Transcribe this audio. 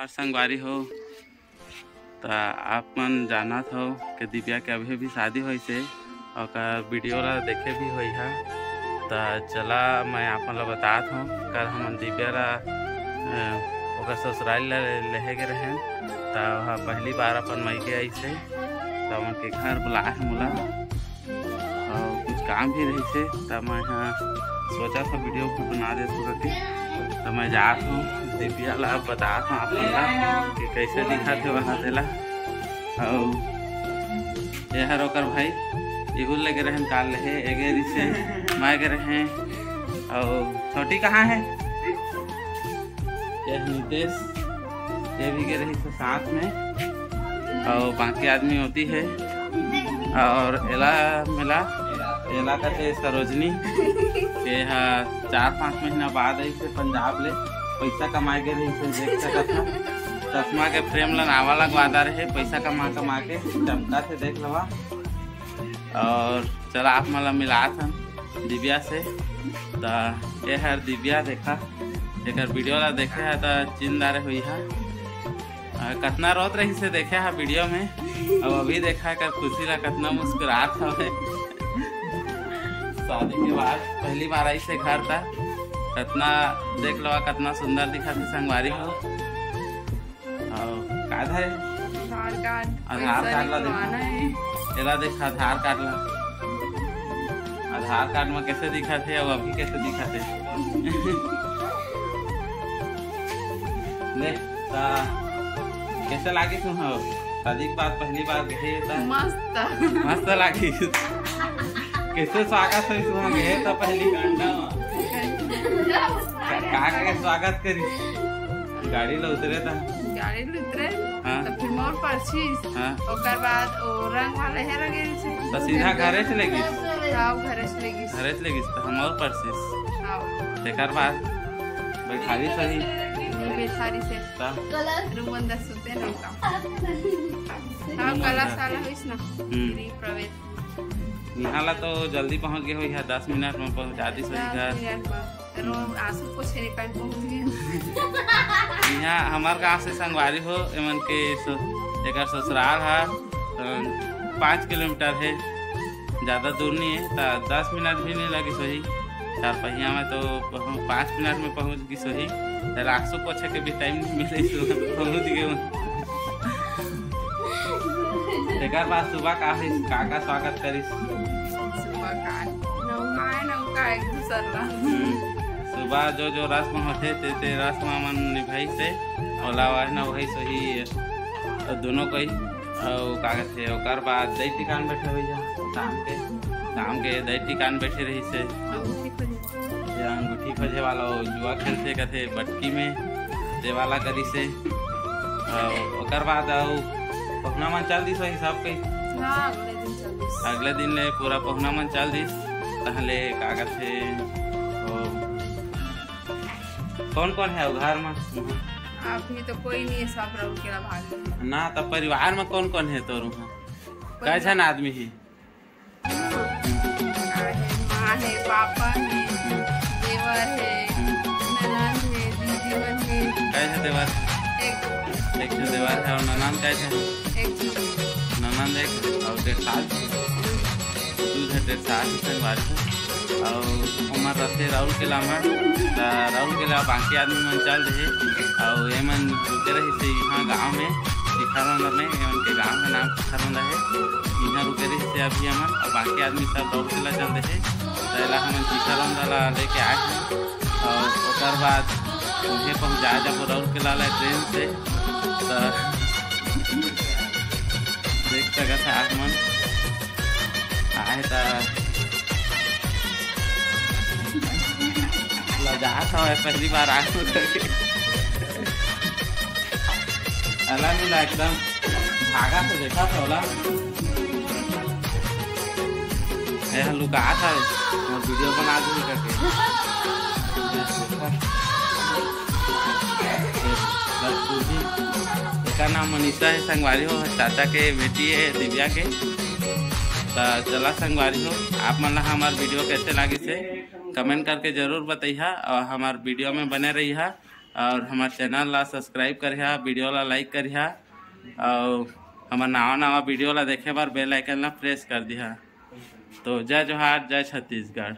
जोहार संगवारी हो। तो आप मन जानत हो कि दिव्या के अभी भी शादी हुई से और वीडियो ला देखे भी हुई है। तो चला मैं आप मन ला बतात हूँ कल हम दिव्या ला ससुराल लेहे के रहें। तो वह पहली बार अपन मैके आई से तो उनके घर बुलाए हैं मोला और कुछ काम भी रही से। तो मैं यहाँ सोचा था वीडियो भी बना दे करके। तो मैं जात हूँ दिव्या ला बतात हूँ आप लोग कि कैसे दिखा थे वहाँ देला। और यह रोकर भाई इहुल लेके रहें काल रहे एगेरी से मैं के रहें। और छोटी कहाँ है? यह नितेश ये भी के रही से साथ में और बाकी आदमी होती है। और एला मिला एला का सरोजनी के 4-5 महीना बाद आई से पंजाब ले पैसा कमाए के रही से देख सकत था। चश्मा के फ्रेम ला नावा लगवादा रहे पैसा कमा के चमका से देख लवा। और चला आप मला मिला था दिव्या से। तो ये है दिव्या देखा एक वीडियो ला देखे है तो चिंदारे हुई है कितना रोत रही से देखे है वीडियो में। और अभी देखा है खुशी ला कितना मुस्कुरात है। शादी के बाद पहली बार आई से घर था कितना देख लो कितना सुंदर दिखा थे संगवारी हो। का है आधार कार्ड ला देखा देखा आधार कार्ड में कैसे दिखा थे और अभी कैसे दिखा थे। कैसे लागी तुम हो शादी के बाद पहली बार गए? मस्त लागी। कैसे स्वागत हुई तुम गए तो पहली का स्वागत करी गाड़ी ला उतरे था तो फिर मोर परचीज ओकर बाद ओ रंग वाले है रंगे से तो सीधा घरे चले गई। हां घरे चले गई तो हम और परचीज हां तेकर बाद बैठारी सही बेचारी से रूम अंदर सुते नहीं का हां कला साला होइस ना गृह प्रवेश यहाँ ला तो जल्दी पहुँच गए हो। यहाँ 10 मिनट में पहुँचा दी सही घर। आंसू पोछे निकाल पहुँच गए। यहाँ हमार गाँव से संगवारी हो एमन के एक ससुराल है 5 किलोमीटर है ज़्यादा दूर नहीं है। तो 10 मिनट भी नहीं लगी सही 4 पहिया में तो 5 मिनट में पहुँच गई सही। आंसू पोछे के भी टाइम नहीं मिले पहुँच गए। एक बार सुबह का स्वागत करी सुबह जो रस्म होते ते रस्म मन निभाई से ओला ना वही सही दोनों कोई और कागज थे। ओकर बाद दही टिकान बैठे हुई शाम के दही टिकान बैठे रही से अंगूठी खोजे वाला जुआ खेलते कथे बटकी में दे वाला करी से। ओकर बाद पहुना मन चल दी सही सब कही अगले दिन ले पूरा पहुना मन चल दी तहले कागज थे। कौन कौन है घर में? अभी तो कोई नहीं है सब रह के भाग ना। तो परिवार में कौन कौन है तोर कैसन आदमी ही? माँ है पापा है देवर है ननद है दीदी मन है। कैसे देवर? एक देवर है और ननद कैसे? ननद एक और 1.5 साल दूध है 1.5 साल संगवारी। और उमर रहते राहुल के लामा बाकी आदमी मन चल रहे और एमन रुके रही से यहाँ गाँव में शिखारंदा में एमन के गाँव में नाम शिखारंदा है यहाँ रुके रही से अभी हमन और बाकी आदमी सब दौड़ के ला चल रहे पहला हमन शिखारंदा ला लेके आए हैं। और उसके बाद उन्हें पहुँचाया जब दौड़ के ला ट्रेन से। तो देख सकते हैं आप मन आए तो लजात था पहली बार आग करके अला मिला एकदम भागा से देखा था ओला लुका था और वीडियो बना दी करके। इसका नाम मनीषा है संगवारी हो चाचा के बेटी है दिव्या के। तो चला संगवारी हो आप मन हमार वीडियो कैसे लगी से कमेंट करके जरूर बताइए और हमार वीडियो में बने रही है और हमारे चैनल ला सब्सक्राइब करिहा, वीडियो ला लाइक करिहा और हमार नवा वीडियो ला देखे बार बेल आइकन ला प्रेस कर दिहा। तो जय जोहार, जय छत्तीसगढ़।